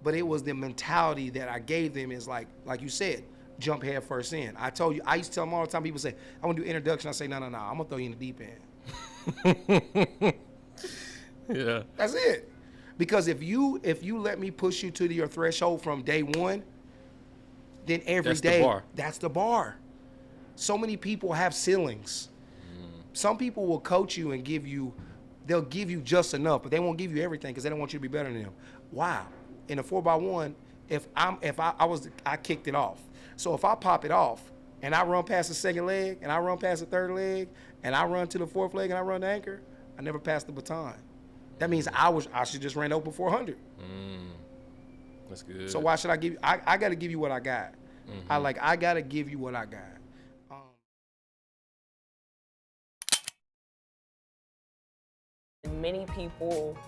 but it was the mentality that I gave them is like you said, jump head first in. I told you, I used to tell them all the time, people say, I want to do introduction. I say, no, I'm going to throw you in the deep end. Yeah. That's it. Because if you let me push you to your threshold from day one, then every day, that's the bar. So many people have ceilings. Some people will coach you and they'll give you just enough, but they won't give you everything because they don't want you to be better than them. Wow. In a 4x1, I kicked it off. So if I pop it off and I run past the second leg and I run past the third leg and I run to the fourth leg and I run the anchor, I never passed the baton. That means I should just ran open 400. That's good. So why should I give you? I got to give you what I got. I got to give you what I got. Many people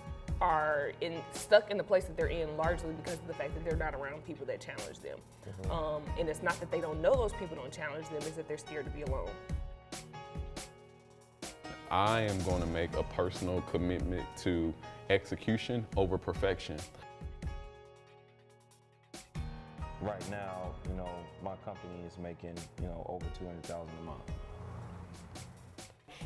are stuck in the place that they're in largely because of the fact that they're not around people that challenge them. And it's not that they don't know those people don't challenge them, it's that they're scared to be alone. I am going to make a personal commitment to execution over perfection. Right now, my company is making, over $200,000 a month.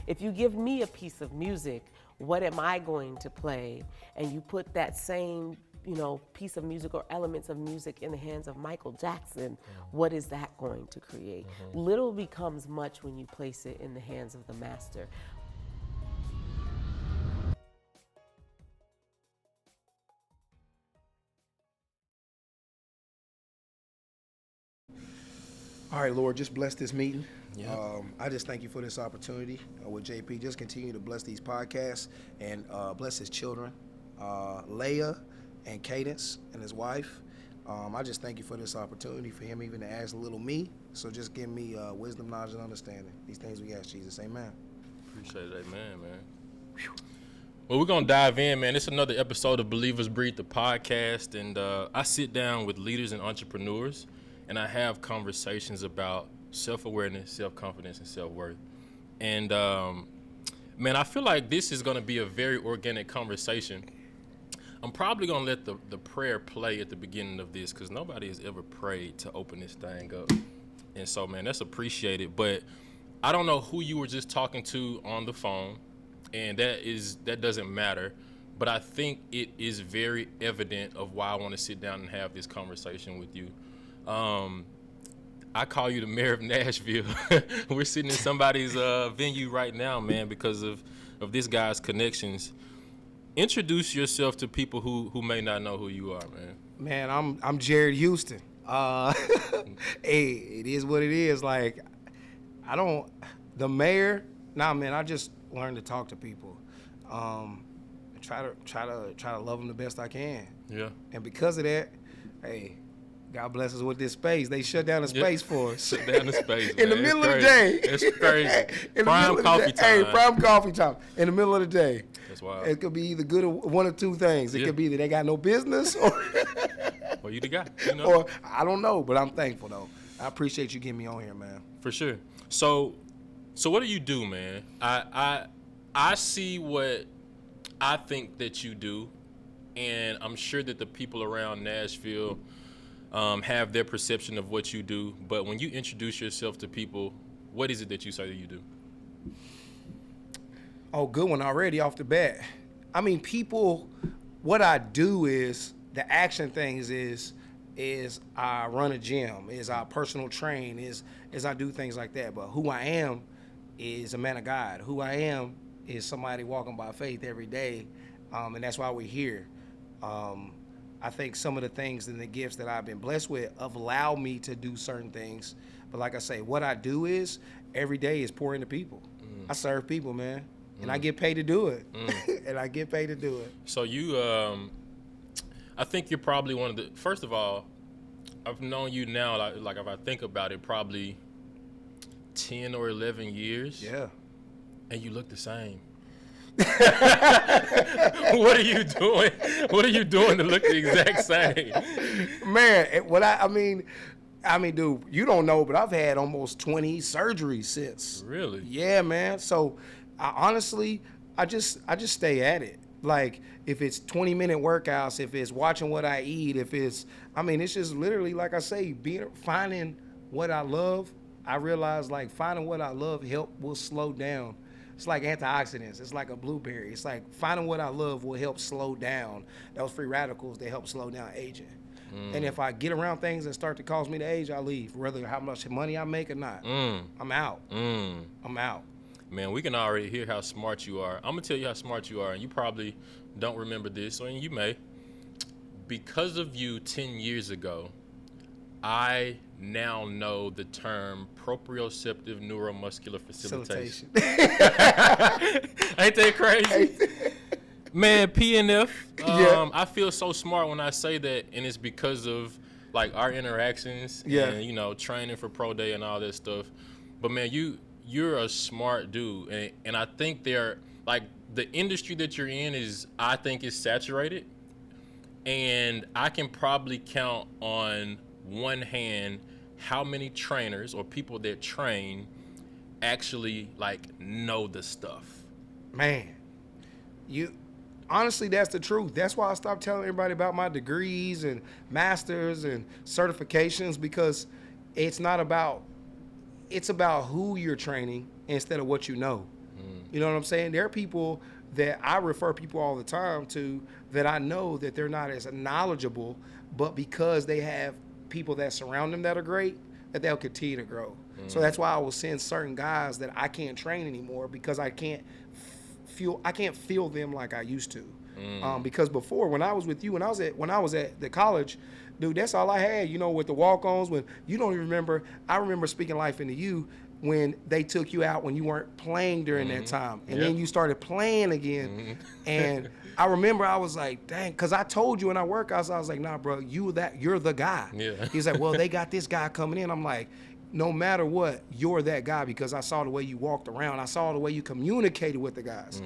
If you give me a piece of music, what am I going to play? And you put that same, piece of music or elements of music in the hands of Michael Jackson, what is that going to create? Little becomes much when you place it in the hands of the master. All right, Lord, just bless this meeting. Yeah. I just thank you for this opportunity with JP. Just continue to bless these podcasts and bless his children, Leia and Cadence and his wife. I just thank you for this opportunity for him even to ask a little me. So just give me wisdom, knowledge, and understanding. These things we ask Jesus. Amen. Appreciate it, man. Whew. Well, we're going to dive in, man. It's another episode of Believers Breathe, the podcast. And I sit down with leaders and entrepreneurs, and I have conversations about self-awareness, self-confidence, and self-worth. And, man, I feel like this is going to be a very organic conversation. I'm probably going to let the prayer play at the beginning of this because nobody has ever prayed to open this thing up. And so, man, that's appreciated. But I don't know who you were just talking to on the phone, and that doesn't matter. But I think it is very evident of why I want to sit down and have this conversation with you. I call you the mayor of Nashville. We're sitting in somebody's venue right now, man, because of this guy's connections. Introduce yourself to people who may not know who you are, man. Man, I'm Jarrod Houston. Hey, it is what it is. Like, the mayor. Nah, man, I just learned to talk to people. Try to love them the best I can. Yeah. And because of that, hey, God bless us with this space. They shut down the space for us. Shut down the space, in the middle of the day. It's crazy. Prime coffee time. Hey, prime coffee time. In the middle of the day. That's wild. It could be either good or one or two things. It could be that they got no business or you the guy. Or I don't know, but I'm thankful though. I appreciate you getting me on here, man. For sure. So what do you do, man? I see what I think that you do, and I'm sure that the people around Nashville have their perception of what you do. But when you introduce yourself to people, what is it that you say that you do? Oh, good one already off the bat. I mean, people, what I do is, the action things is I run a gym, is I personal train, is I do things like that. But who I am is a man of God. Who I am is somebody walking by faith every day, and that's why we're here. I think some of the things and the gifts that I've been blessed with have allowed me to do certain things. But like I say, what I do is every day is pour into people. I serve people, man. And I get paid to do it. And I get paid to do it. So you, I think you're probably one of the, first of all, I've known you now, like if I think about it, probably 10 or 11 years. Yeah. And you look the same. What are you doing? What are you doing to look the exact same? Man, I mean, dude, you don't know, but I've had almost 20 surgeries since. Really? Yeah, man. So I honestly just stay at it. Like, if it's 20-minute workouts, if it's watching what I eat, if it's, it's just literally, like I say, finding what I love. I realize, like, finding what I love will slow down. It's like antioxidants. It's like a blueberry. It's like finding what I love will help slow down those free radicals that help slow down aging. And if I get around things that start to cause me to age, I leave, whether how much money I make or not. I'm out. I'm out. Man, we can already hear how smart you are. I'm going to tell you how smart you are, and you probably don't remember this, or you may. Because of you 10 years ago, I now know the term proprioceptive neuromuscular facilitation. Ain't that crazy? Man, PNF, I feel so smart when I say that, and it's because of, like, our interactions and, training for Pro Day and all that stuff. But, man, you're a smart dude, and I think the industry that you're in is saturated, and I can probably count on one hand how many trainers or people that train actually, like, know the stuff. Man, honestly, that's the truth. That's why I stopped telling everybody about my degrees and masters and certifications, because it's about who you're training instead of what you know. You know what I'm saying? There are people that I refer people all the time to that I know that they're not as knowledgeable, but because they have people that surround them that are great, that they'll continue to grow. So that's why I will send certain guys that I can't train anymore, because I can't feel them like I used to. Because before, when I was with you, when I was at the college, dude, that's all I had, with the walk-ons. When you don't even remember, I remember speaking life into you when they took you out when you weren't playing during that time. And then you started playing again. And I remember I was like, dang, because I told you in our workouts, I was like, nah, bro, you're the guy. Yeah. He's like, well, they got this guy coming in. I'm like, no matter what, you're that guy, because I saw the way you walked around. I saw the way you communicated with the guys.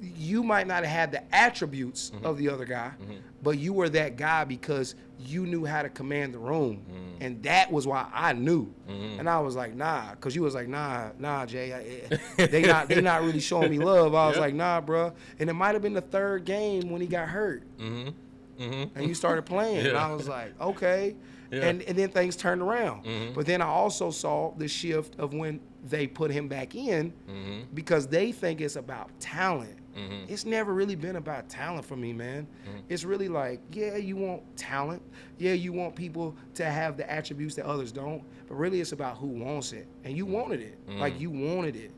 You might not have had the attributes of the other guy, but you were that guy because you knew how to command the room. And that was why I knew. And I was like, nah, because you was like, nah, Jay, they not really showing me love. I was like, nah, bro. And it might have been the third game when he got hurt. And you started playing. And I was like, okay. And then things turned around. But then I also saw the shift of when they put him back in, because they think it's about talent. It's never really been about talent for me, man. It's really like, yeah, you want talent. Yeah, you want people to have the attributes that others don't. But really, it's about who wants it. And you wanted it. Like, you wanted it.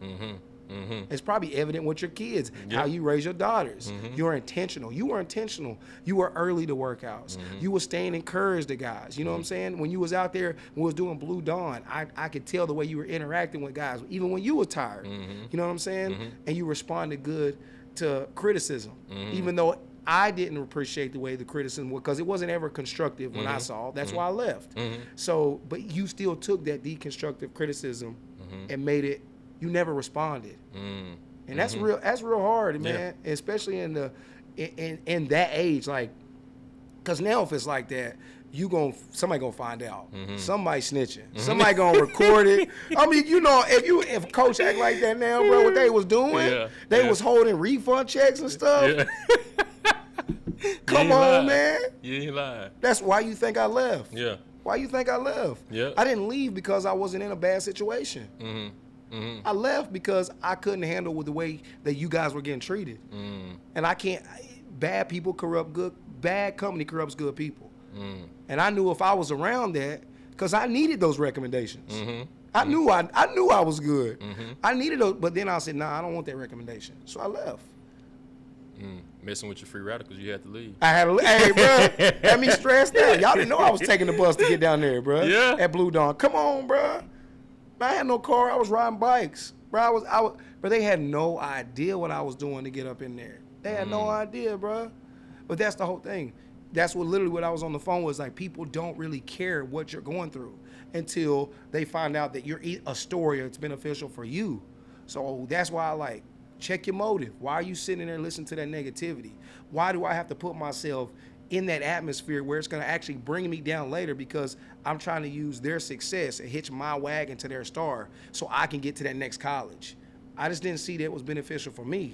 It's probably evident with your kids, how you raise your daughters. You're intentional. You were intentional. You were early to workouts. You were staying encouraged to guys. You know what I'm saying? When you was out there, when we was doing Blue Dawn, I could tell the way you were interacting with guys, even when you were tired. You know what I'm saying? And you responded good to criticism, even though I didn't appreciate the way the criticism was, because it wasn't ever constructive when I saw. That's why I left. So, but you still took that deconstructive criticism and made it. You never responded, and that's real. That's real hard, man. Especially in that age, like, because now if it's like that, somebody gonna find out. Somebody snitching. Somebody gonna record it. I mean, if coach act like that now, bro, what they was doing, they was holding refund checks and stuff. Come on, man. You ain't lying. That's why you think I left. Yeah. Why you think I left? Yeah. I didn't leave because I wasn't in a bad situation. I left because I couldn't handle with the way that you guys were getting treated. And I can't. Bad people corrupt good. Bad company corrupts good people. And I knew if I was around that, because I needed those recommendations. I knew I was good. I needed those, but then I said, nah, I don't want that recommendation. So I left. Messing with your free radicals, you had to leave. I had to leave. Hey, bro, had me stressed out. Y'all didn't know I was taking the bus to get down there, bro. Yeah. At Blue Dawn. Come on, bro. I had no car. I was riding bikes, bro. But they had no idea what I was doing to get up in there. They had no idea, bro. But that's the whole thing. That's what I was on the phone was like, people don't really care what you're going through until they find out that you're a story that's beneficial for you. So that's why I like, check your motive. Why are you sitting there listening to that negativity? Why do I have to put myself in that atmosphere where it's going to actually bring me down later, because I'm trying to use their success and hitch my wagon to their star so I can get to that next college? I just didn't see that was beneficial for me.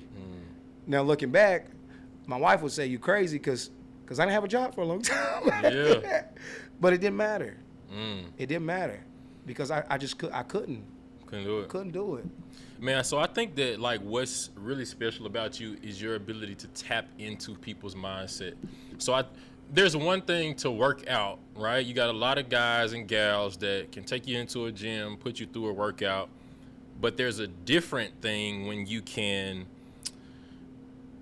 Now looking back, My wife would say, you crazy, because I didn't have a job for a long time. Yeah. But it didn't matter. It didn't matter because I couldn't Couldn't do it. it. Man, so I think that like what's really special about you is your ability to tap into people's mindset. So there's one thing to work out, right? You got a lot of guys and gals that can take you into a gym, put you through a workout, but there's a different thing when you can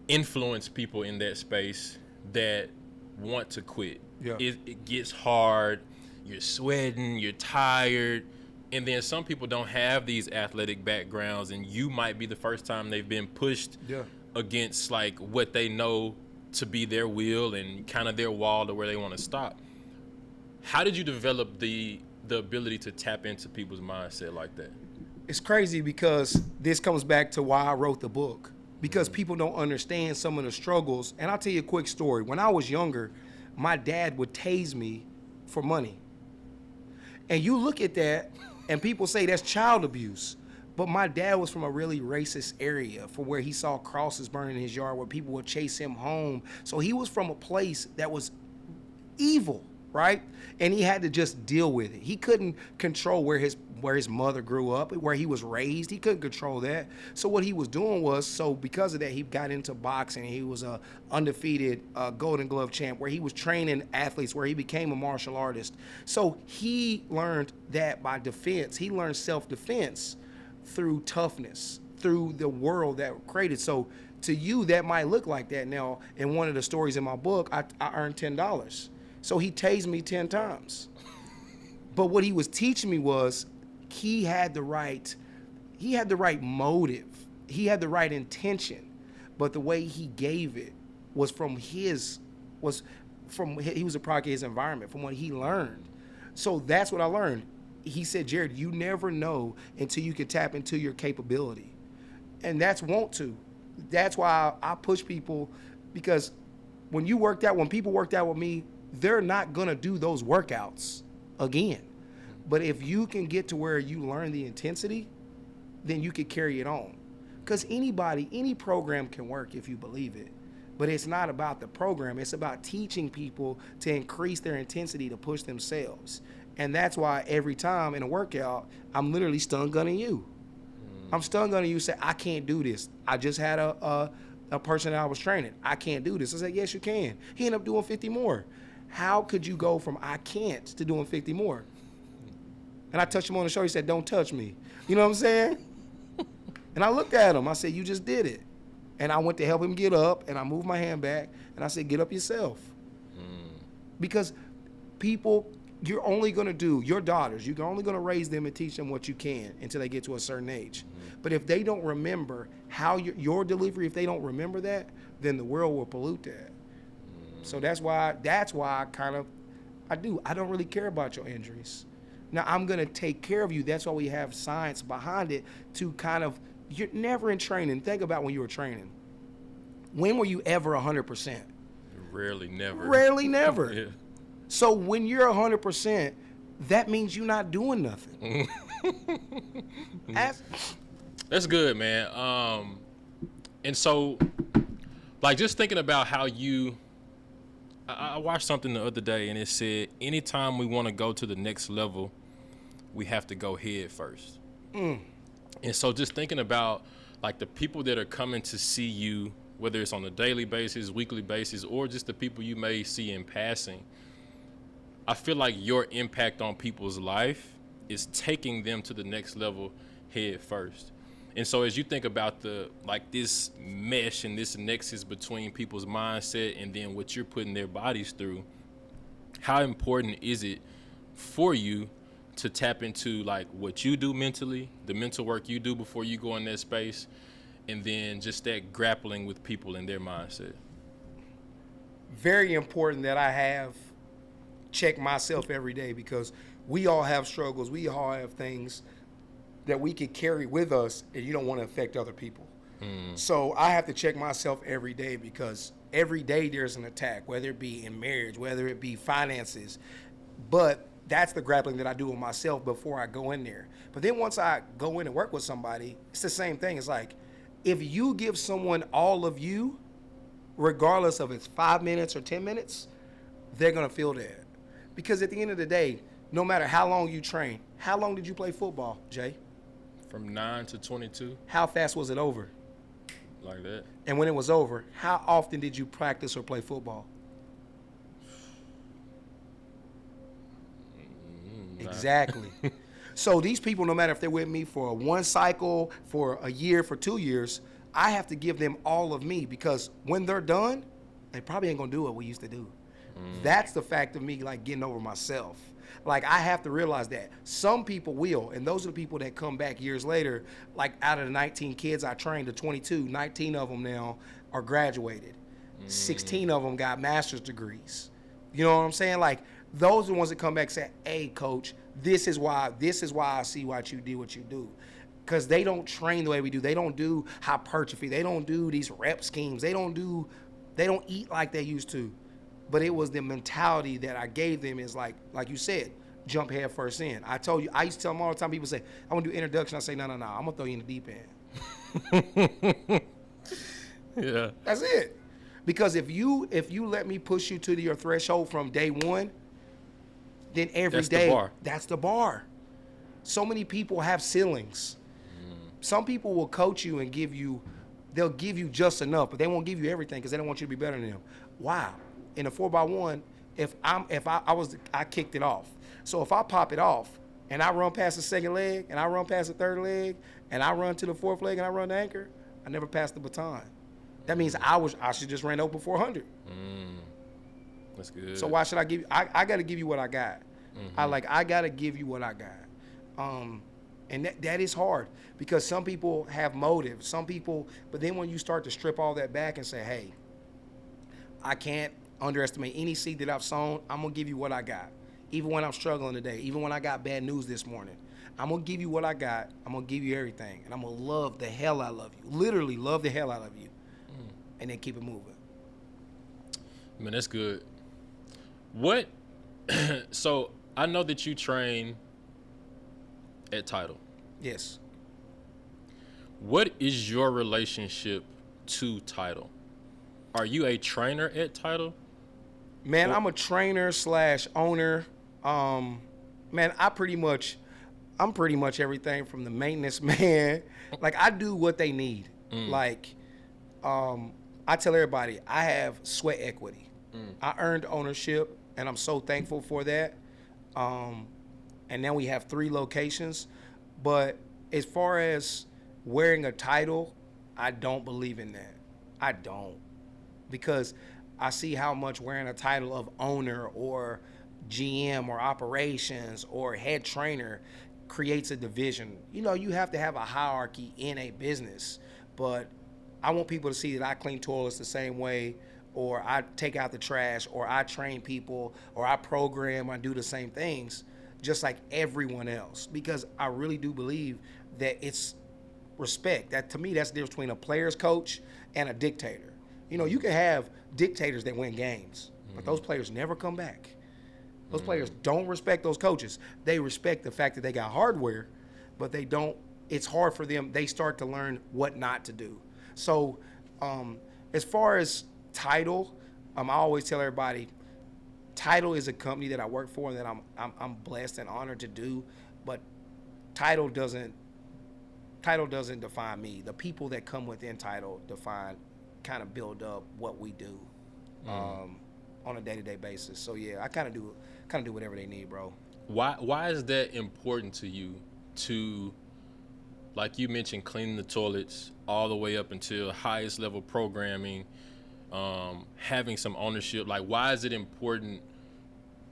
influence people in that space that want to quit. Yeah. It gets hard, you're sweating, you're tired, and then some people don't have these athletic backgrounds, and you might be the first time they've been pushed against like what they know to be their will and kind of their wall to where they want to stop. How did you develop the ability to tap into people's mindset like that? It's crazy because this comes back to why I wrote the book, because people don't understand some of the struggles. And I'll tell you a quick story. When I was younger, my dad would tase me for money. And you look at that and people say that's child abuse. But my dad was from a really racist area, from where he saw crosses burning in his yard, where people would chase him home. So he was from a place that was evil, right? And he had to just deal with it. He couldn't control where his mother grew up, where he was raised. He couldn't control that. So what he was doing was, so because of that, he got into boxing. He was a undefeated Golden Glove champ, where he was training athletes, where he became a martial artist. So he learned that by defense. He learned self-defense through toughness, through the world that created. So to you, that might look like that. Now, in one of the stories in my book, I earned $10. So he tased me 10 times. But what he was teaching me was he had the right motive. He had the right intention. But the way he gave it was he was a product of his environment, from what he learned. So that's what I learned. He said, Jarrod, you never know until you can tap into your capability. And that's want to. That's why I push people, because when people worked out with me, they're not going to do those workouts again. But if you can get to where you learn the intensity, then you can carry it on. Because any program can work if you believe it. But it's not about the program. It's about teaching people to increase their intensity to push themselves. And that's why every time in a workout, I'm literally stun gunning you. I'm stun gunning you, say, I can't do this. I just had a person that I was training. I can't do this. I said, yes, you can. He ended up doing 50 more. How could you go from I can't to doing 50 more? And I touched him on the shoulder. He said, don't touch me. You know what I'm saying? And I looked at him. I said, you just did it. And I went to help him get up, and I moved my hand back, and I said, get up yourself. Because people, you're only going to do, your daughters, you're only going to raise them and teach them what you can until they get to a certain age. But if they don't remember how your delivery, if they don't remember that, then the world will pollute that. So that's why I don't really care about your injuries. Now, I'm going to take care of you. That's why we have science behind it to kind of, you're never in training. Think about when you were training. When were you ever 100%? Rarely, never. Rarely, never. Yeah. So when you're 100%, that means you're not doing nothing. That's good, man. And so, like, just thinking about how I watched something the other day, and it said, anytime we want to go to the next level, we have to go head first. And so just thinking about, like, the people that are coming to see you, whether it's on a daily basis, weekly basis, or just the people you may see in passing, I feel like your impact on people's life is taking them to the next level head first. And so as you think about this mesh and this nexus between people's mindset and then what you're putting their bodies through, how important is it for you to tap into like what you do mentally, the mental work you do before you go in that space, and then just that grappling with people and their mindset? Very important that I have checked myself every day, because we all have struggles. We all have things that we could carry with us, and you don't want to affect other people. So I have to check myself every day, because every day there's an attack, whether it be in marriage, whether it be finances. But that's the grappling that I do with myself before I go in there. But then once I go in and work with somebody, it's the same thing. It's like, if you give someone all of you, regardless of it's 5 minutes or 10 minutes, they're going to feel that. Because at the end of the day, no matter how long you train, how long did you play football, Jay? From 9 to 22, How fast was it over? like that. And when it was over, how often did you practice or play football? Exactly. So these people, no matter if they're with me for one cycle, for a year, for 2 years, I have to give them all of me, because when they're done, they probably ain't gonna do what we used to do. That's the fact of me, like, getting over myself. Like, I have to realize that some people will, and those are the people that come back years later. Like, out of the 19 kids I trained to 22, 19 of them now are graduated. 16 of them got master's degrees. You know what I'm saying? Like, those are the ones that come back and say, hey, coach, this is why I see what you do. Because they don't train the way we do. They don't do hypertrophy. They don't do these rep schemes. They don't eat like they used to. But it was the mentality that I gave them, is like you said, jump head first in. I told you, I used to tell them all the time, people say, I want to do introduction. I say, no, I'm going to throw you in the deep end. Yeah. That's it. Because if you let me push you to your threshold from day one, then That's the bar. That's the bar. So many people have ceilings. Some people will coach you and they'll give you just enough, but they won't give you everything because they don't want you to be better than them. Wow. In a 4x1, I kicked it off. So if I pop it off and I run past the second leg and I run past the third leg and I run to the fourth leg and I run the anchor, I never passed the baton. That means I should just ran over 400. That's good. So why should I give you? I got to give you what I got. I got to give you what I got. And that is hard, because some people have motive. But then when you start to strip all that back and say, hey, I can't underestimate any seed that I've sown. I'm going to give you what I got. Even when I'm struggling today, even when I got bad news this morning, I'm going to give you what I got. I'm going to give you everything. And I'm going to love the hell out of you. Literally love the hell out of you. And then keep it moving. Man, that's good. What? So I know that you train at Tidal. Yes. What is your relationship to Tidal? Are you a trainer at Tidal? Man, I'm a trainer / owner. Man, I'm pretty much everything from the maintenance man. Like, I do what they need. Like, I tell everybody, I have sweat equity. I earned ownership, and I'm so thankful for that. And now we have 3 locations. But as far as wearing a title, I don't believe in that. I don't. Because I see how much wearing a title of owner or GM or operations or head trainer creates a division. You know, you have to have a hierarchy in a business. But I want people to see that I clean toilets the same way, or I take out the trash, or I train people, or I program, I do the same things, just like everyone else. Because I really do believe that it's respect. That, to me, that's the difference between a player's coach and a dictator. You know, you can have dictators that win games, but those players never come back. Those players don't respect those coaches. They respect the fact that they got hardware, but they don't. It's hard for them. They start to learn what not to do. So as far as Tidal, I always tell everybody, Tidal is a company that I work for and that I'm blessed and honored to do, but Tidal doesn't define me. The people that come within Tidal kind of build up what we do on a day-to-day basis. So yeah, I kind of do whatever they need, bro. Why is that important to you to, like you mentioned, cleaning the toilets all the way up until highest level programming, having some ownership? Like, why is it important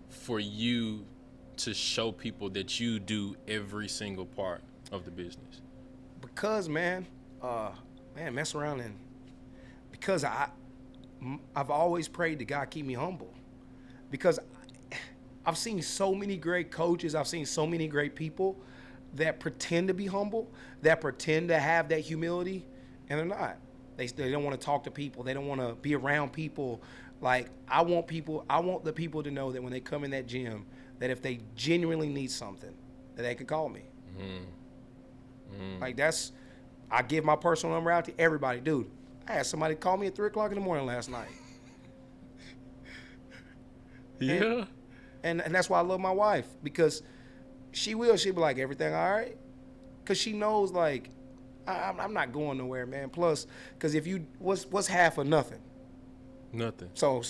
for you to show people that you do every single part of the business? Because, man, mess around and because I've always prayed to God keep me humble. Because I've seen so many great coaches, I've seen so many great people that pretend to be humble, that pretend to have that humility, and they're not. They don't want to talk to people. They don't want to be around people. Like, I want the people to know that when they come in that gym, that if they genuinely need something, that they can call me. Like, I give my personal number out to everybody. Dude, I had somebody call me at 3 o'clock in the morning last night. Yeah. And that's why I love my wife, because she'll be like, everything all right? Because she knows, like, I'm not going nowhere, man. Plus, because if you, what's half of nothing? Nothing. So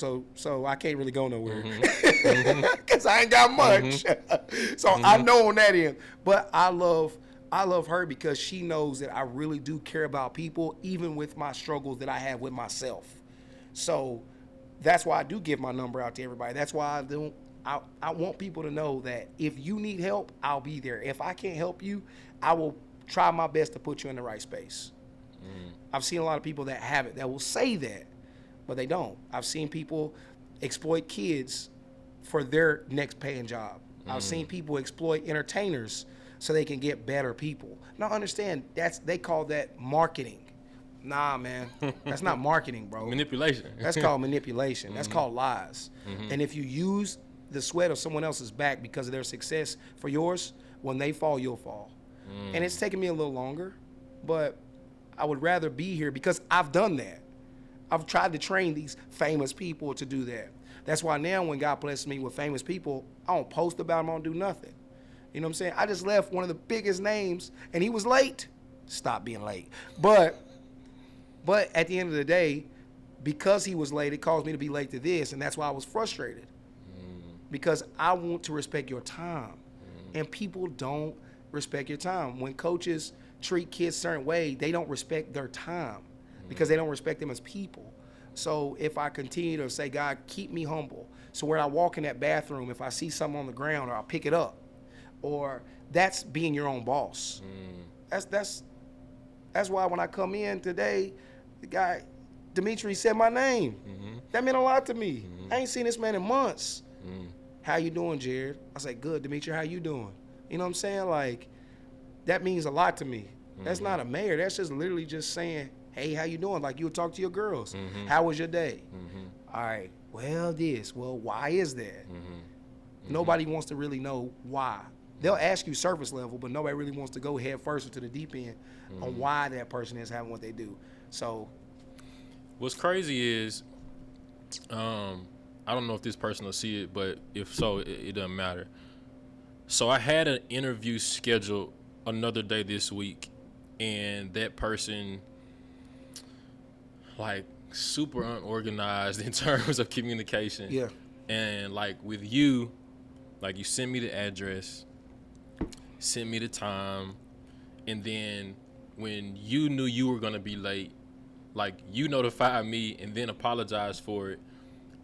I can't really go nowhere because I ain't got much. So I know on that end. But I love her because she knows that I really do care about people, even with my struggles that I have with myself. So that's why I do give my number out to everybody. That's why I want people to know that if you need help, I'll be there. If I can't help you, I will try my best to put you in the right space. I've seen a lot of people that have it, that will say that, but they don't. I've seen people exploit kids for their next paying job. I've seen people exploit entertainers so they can get better people. Now understand, they call that marketing. Nah, man, that's not marketing, bro. Manipulation. That's called manipulation. That's called lies. And if you use the sweat of someone else's back because of their success for yours, when they fall, you'll fall. And it's taken me a little longer, but I would rather be here because I've done that. I've tried to train these famous people to do that. That's why now when God blesses me with famous people, I don't post about them, I don't do nothing. You know what I'm saying? I just left one of the biggest names, and he was late. Stop being late. But at the end of the day, because he was late, it caused me to be late to this, and that's why I was frustrated. Because I want to respect your time, and people don't respect your time. When coaches treat kids a certain way, they don't respect their time because they don't respect them as people. So if I continue to say, God, keep me humble. So when I walk in that bathroom, if I see something on the ground, or I'll pick it up, or that's being your own boss. That's why when I come in today, the guy, Dimitri, said my name. That meant a lot to me. I ain't seen this man in months. How you doing, Jarrod? I say, good, Dimitri, how you doing? You know what I'm saying? Like, that means a lot to me. That's not a mayor. That's just literally just saying, hey, how you doing? Like you would talk to your girls. How was your day? All right, well, why is that? Nobody wants to really know why. They'll ask you surface level, but nobody really wants to go head first into the deep end on why that person is having what they do. So what's crazy is, I don't know if this person will see it, but if so, it doesn't matter. So I had an interview scheduled another day this week, and that person, like, super unorganized in terms of communication. Yeah. And like with you, like you sent me the address, sent me the time, and then when you knew you were gonna be late, like you notified me and then apologized for it.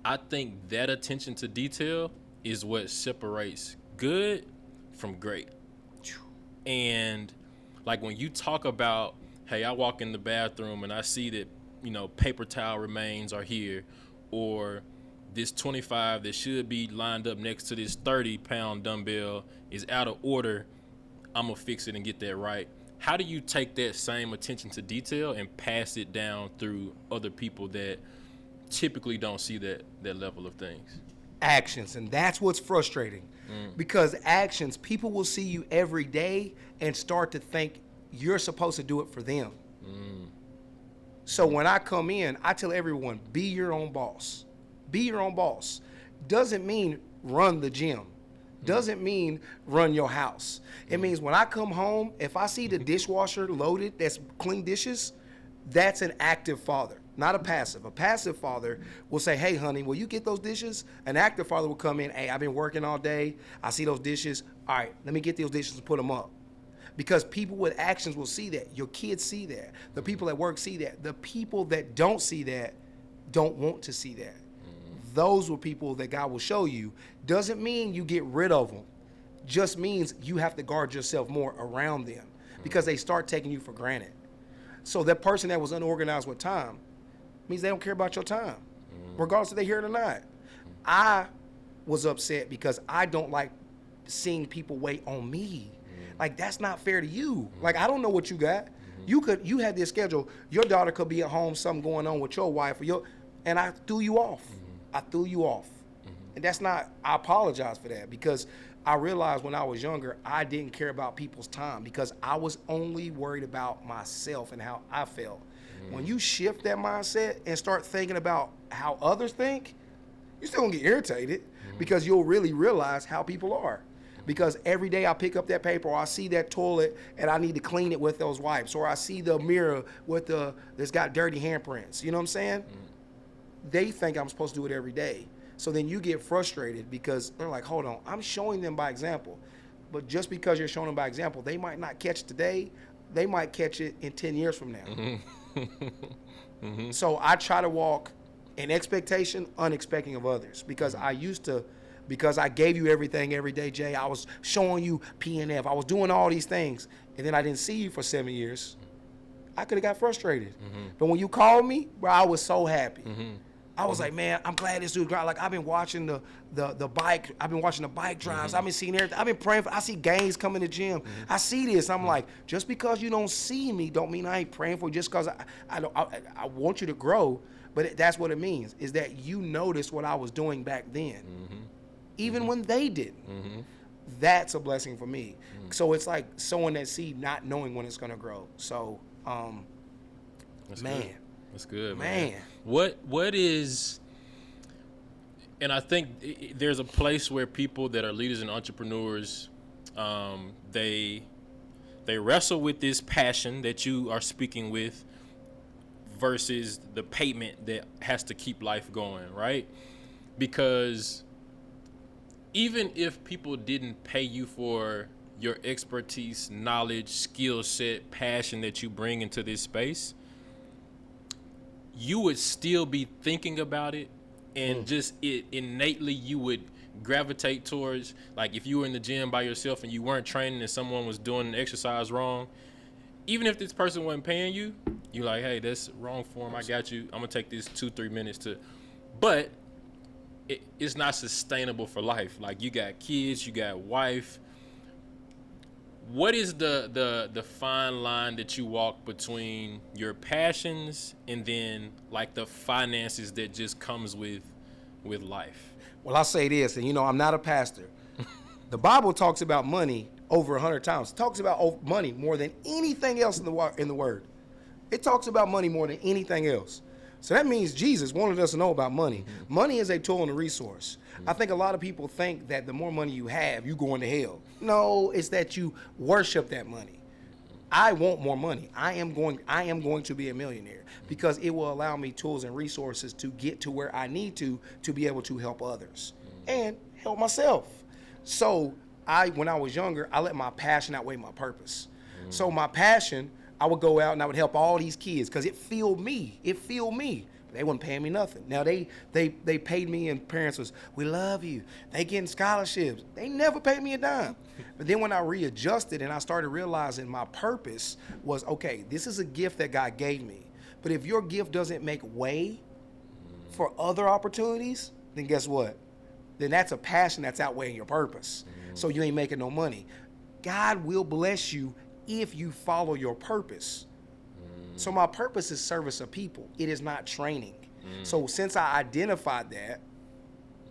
I think that attention to detail is what separates good from great. And like when you talk about, hey, I walk in the bathroom and I see that, you know, paper towel remains are here, or this 25 that should be lined up next to this 30-pound dumbbell is out of order, I'm gonna fix it and get that right. How do you take that same attention to detail and pass it down through other people that typically don't see that level of things? Actions, and that's what's frustrating. Because actions, people will see you every day and start to think you're supposed to do it for them. So when I come in, I tell everyone, be your own boss. Be your own boss. Doesn't mean run the gym. Doesn't mean run your house. It means when I come home, if I see the dishwasher loaded, that's clean dishes, that's an active father, not a passive. A passive father will say, hey, honey, will you get those dishes? An active father will come in, hey, I've been working all day. I see those dishes. All right, let me get those dishes and put them up. Because people with actions will see that. Your kids see that. The people at work see that. The people that don't see that don't want to see that. Those were people that God will show you. Doesn't mean you get rid of them. Just means you have to guard yourself more around them because they start taking you for granted. So that person that was unorganized with time means they don't care about your time, regardless if they hear it or not. I was upset because I don't like seeing people wait on me. Like, that's not fair to you. Like, I don't know what you got. You had this schedule. Your daughter could be at home, something going on with your wife, and I threw you off. I threw you off. And that's not, I apologize for that because I realized when I was younger, I didn't care about people's time because I was only worried about myself and how I felt. When you shift that mindset and start thinking about how others think, you're still gonna get irritated because you'll really realize how people are. Because every day I pick up that paper, or I see that toilet and I need to clean it with those wipes, or I see the mirror that's got dirty handprints. You know what I'm saying? They think I'm supposed to do it every day. So then you get frustrated because they're like, hold on, I'm showing them by example. But just because you're showing them by example, they might not catch it today. They might catch it in 10 years from now. So I try to walk in expectation, unexpecting of others. Because because I gave you everything every day, Jay. I was showing you PNF. I was doing all these things. And then I didn't see you for 7 years. I could have got frustrated. But when you called me, bro, I was so happy. I was like, man, I'm glad this dude. Like, I've been watching the bike. I've been watching the bike drives. I've been seeing everything. I've been praying I see gains coming to the gym. I see this. I'm like, just because you don't see me, don't mean I ain't praying for you. Just because I want you to grow. But that's what it means, is that you noticed what I was doing back then, even when they didn't. That's a blessing for me. So it's like sowing that seed, not knowing when it's gonna grow. So, That's man. Good. That's good, Man. What is, and I think there's a place where people that are leaders and entrepreneurs, they wrestle with this passion that you are speaking with versus the payment that has to keep life going, right? Because even if people didn't pay you for your expertise, knowledge, skill set, passion that you bring into this space, you would still be thinking about it, and just innately you would gravitate towards, like if you were in the gym by yourself and you weren't training and someone was doing an exercise wrong, even if this person wasn't paying you, you're like, hey, that's wrong form. I got you. I'm gonna take this 2-3 minutes to, but it's not sustainable for life. Like, you got kids, you got wife. What is the fine line that you walk between your passions and then like the finances that just comes with life? Well, I'll say this, and I'm not a pastor. The Bible talks about money over 100 times. It talks about money more than anything else in the Word. It talks about money more than anything else. So that means Jesus wanted us to know about money. Money is a tool and a resource. I think a lot of people think that the more money you have, you going to hell. No, it's that you worship that money. I want more money. I am going to be a millionaire because it will allow me tools and resources to get to where I need to be able to help others and help myself. So when I was younger, I let my passion outweigh my purpose. So my passion, I would go out and I would help all these kids because it filled me. But they wasn't paying me nothing. Now they paid me, and parents was, we love you. They getting scholarships. They never paid me a dime. But then when I readjusted and I started realizing my purpose was, okay, this is a gift that God gave me. But if your gift doesn't make way for other opportunities, then guess what? Then that's a passion that's outweighing your purpose. So you ain't making no money. God will bless you if you follow your purpose. So my purpose is service of people. It is not training. So since I identified that,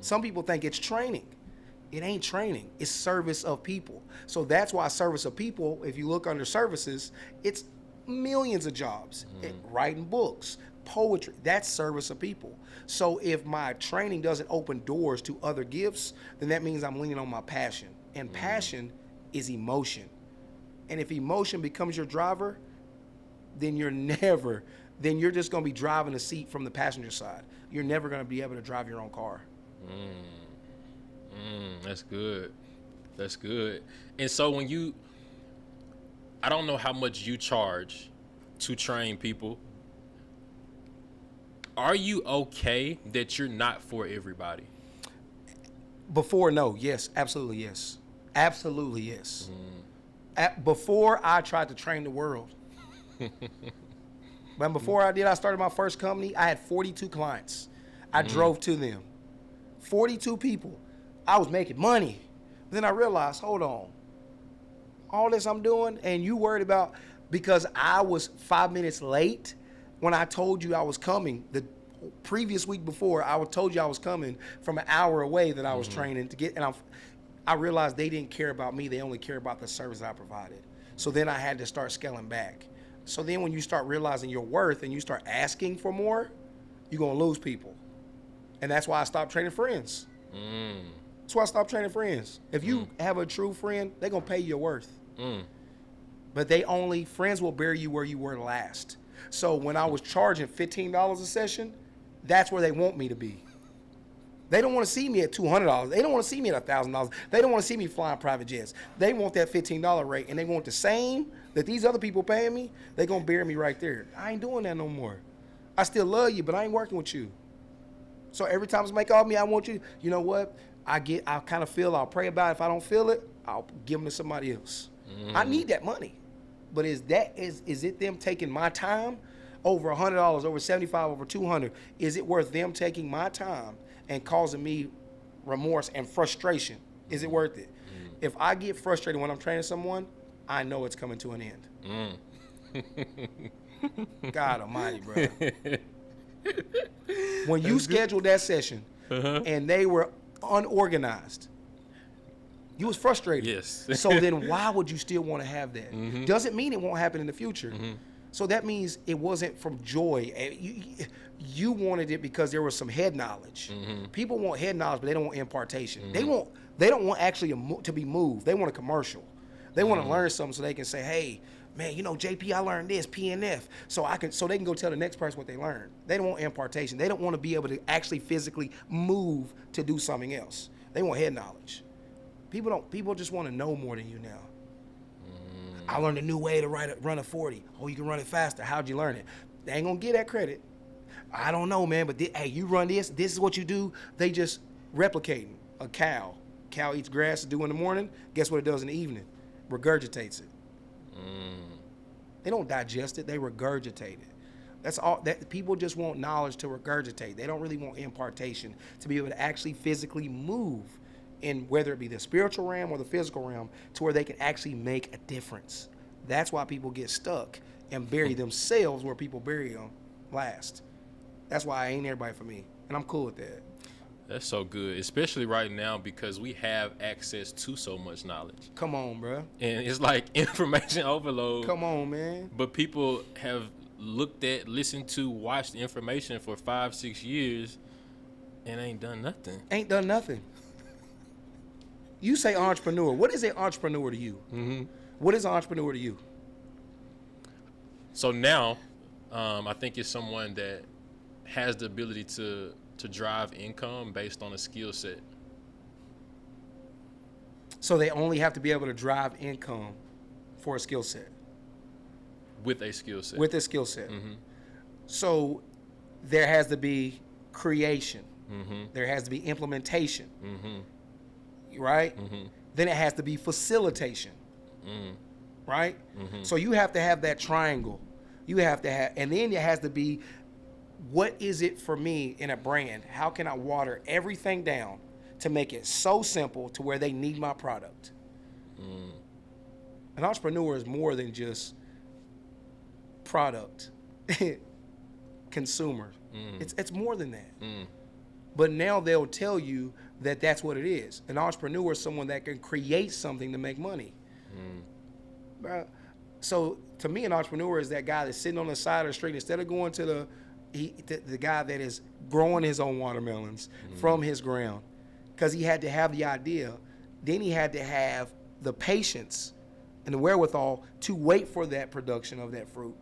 some people think it's training. It ain't training. It's service of people. So that's why service of people, if you look under services, it's millions of jobs. Writing books, poetry, that's service of people. So if my training doesn't open doors to other gifts, then that means I'm leaning on my passion. And passion is emotion. And if emotion becomes your driver, then you're just going to be driving a seat from the passenger side. You're never going to be able to drive your own car. That's good. That's good. And so I don't know how much you charge to train people. Are you okay that you're not for everybody? Before, no. Yes, absolutely yes. Absolutely yes. Before, I tried to train the world. But before I started my first company, I had 42 clients. I drove to them. 42 people. I was making money. Then I realized, hold on. All this I'm doing, and you worried about, because I was 5 minutes late when I told you I was coming. The previous week before, I told you I was coming from an hour away that I was training to get, and I realized they didn't care about me. They only care about the service I provided. So then I had to start scaling back. So then when you start realizing your worth and you start asking for more, you're going to lose people. And that's why I stopped training friends. That's why I stopped training friends. If you have a true friend, they're going to pay you your worth. But friends will bury you where you were last. So when I was charging $15 a session, that's where they want me to be. They don't want to see me at $200. They don't want to see me at $1,000. They don't want to see me flying private jets. They want that $15 rate, and they want the same that these other people paying me. They're going to bury me right there. I ain't doing that no more. I still love you, but I ain't working with you. So every time somebody calls me, I want you. You know what? I'll kind of feel, I'll pray about it. If I don't feel it, I'll give them to somebody else. I need that money. But is it them taking my time over $100, over $75, over $200? Is it worth them taking my time and causing me remorse and frustration? Is it worth it? If I get frustrated when I'm training someone, I know it's coming to an end. God almighty, bro. When you scheduled that session and they were unorganized, you was frustrated. Yes. So then why would you still want to have that? Doesn't mean it won't happen in the future. So that means it wasn't from joy. You wanted it because there was some head knowledge. People want head knowledge, but they don't want impartation. They don't want actually to be moved. They want a commercial. They want to learn something so they can say, hey, man, you know, JP, I learned this, PNF. So they can go tell the next person what they learned. They don't want impartation. They don't want to be able to actually physically move to do something else. They want head knowledge. People just want to know more than you now. I learned a new way to run a 40. Oh, you can run it faster. How'd you learn it? They ain't gonna get that credit. I don't know, man, but hey, you run this is what you do. They just replicating. A cow eats grass to do in the morning. Guess what it does in the evening? Regurgitates it. They don't digest it, they regurgitate it. That's all. That people just want knowledge to regurgitate. They don't really want impartation to be able to actually physically move in whether it be the spiritual realm or the physical realm to where they can actually make a difference. That's why people get stuck and bury themselves where people bury them last. That's why I ain't everybody for me, and I'm cool with that. That's so good, especially right now because we have access to so much knowledge. Come on, bro. And it's like information overload. Come on, man. But people have listened to, watched information for 5-6 years and ain't done nothing. Ain't done nothing. You say entrepreneur. What is an entrepreneur to you? What is an entrepreneur to you? So now, I think it's someone that has the ability to drive income based on a skill set. So they only have to be able to drive income for a skill set. With a skill set. With a skill set. So there has to be creation. There has to be implementation. Right? Then it has to be facilitation. Right? So you have to have that triangle. You have to have, and then it has to be, what is it for me in a brand? How can I water everything down to make it so simple to where they need my product? An entrepreneur is more than just product, consumer. It's more than that. But now they'll tell you that that's what it is. An entrepreneur is someone that can create something to make money. So to me, an entrepreneur is that guy that's sitting on the side of the street instead of going to the guy that is growing his own watermelons from his ground, because he had to have the idea. Then he had to have the patience and the wherewithal to wait for that production of that fruit.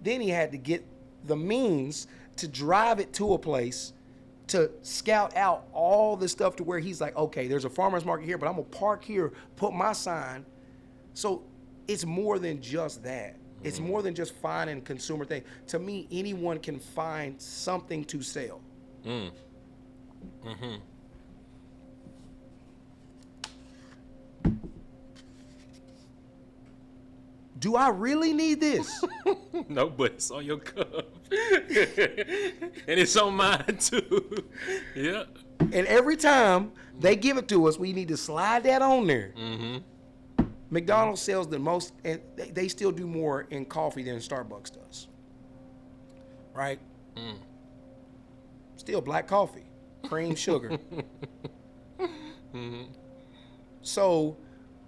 Then he had to get the means to drive it to a place to scout out all the stuff to where he's like, okay, there's a farmer's market here, but I'm gonna park here, put my sign. So it's more than just that. It's more than just finding consumer thing. To me, anyone can find something to sell. Do I really need this? No, but it's on your cup. And it's on mine too. Yeah. And every time they give it to us, we need to slide that on there. McDonald's sells the most, and they still do more in coffee than Starbucks does. Right? Still black coffee, cream, sugar. So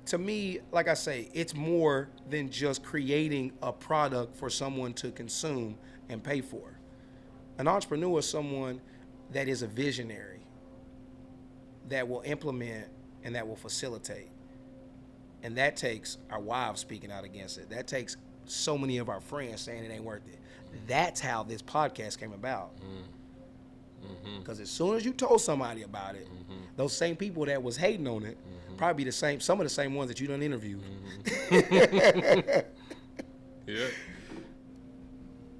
to me, like I say, it's more than just creating a product for someone to consume and pay for. An entrepreneur is someone that is a visionary, that will implement and that will facilitate. And that takes our wives speaking out against it. That takes so many of our friends saying it ain't worth it. That's how this podcast came about. Because as soon as you told somebody about it, those same people that was hating on it, probably some of the same ones that you done interviewed. Yeah.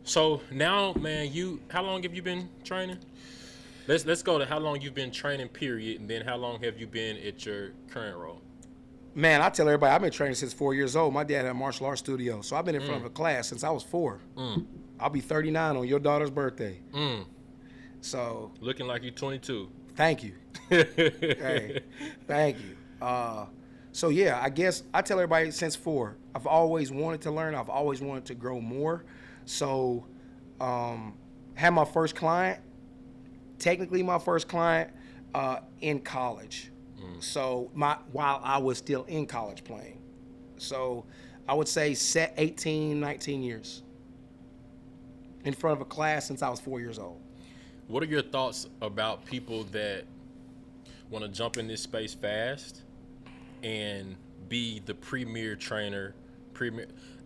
So now, man, how long have you been training? Let's go to how long you've been training, period, and then how long have you been at your current role? Man, I tell everybody I've been training since 4 years old. My dad had a martial arts studio, so I've been in front of a class since I was 4. I'll be 39 on your daughter's birthday. So Looking like you're 22. thank you. Hey, thank you. So yeah, I guess I tell everybody since 4. I've always wanted to learn. I've always wanted to grow more. So had my first client, technically my first client in college. So while I was still in college playing. So I would say set 18, 19 years in front of a class since I was 4 years old. What are your thoughts about people that want to jump in this space fast and be the premier trainer,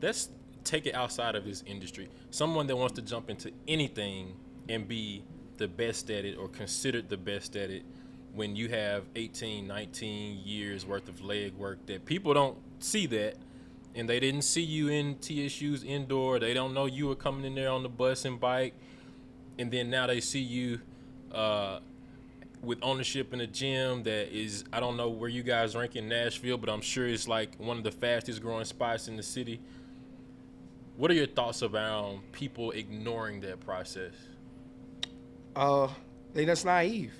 let's take it outside of this industry. Someone that wants to jump into anything and be the best at it or considered the best at it when you have 18, 19 years worth of leg work that people don't see that, and they didn't see you in TSU's indoor. They don't know you were coming in there on the bus and bike, and then now they see you with ownership in a gym that is, I don't know where you guys rank in Nashville, but I'm sure it's like one of the fastest growing spots in the city. What are your thoughts about people ignoring that process? They just naive.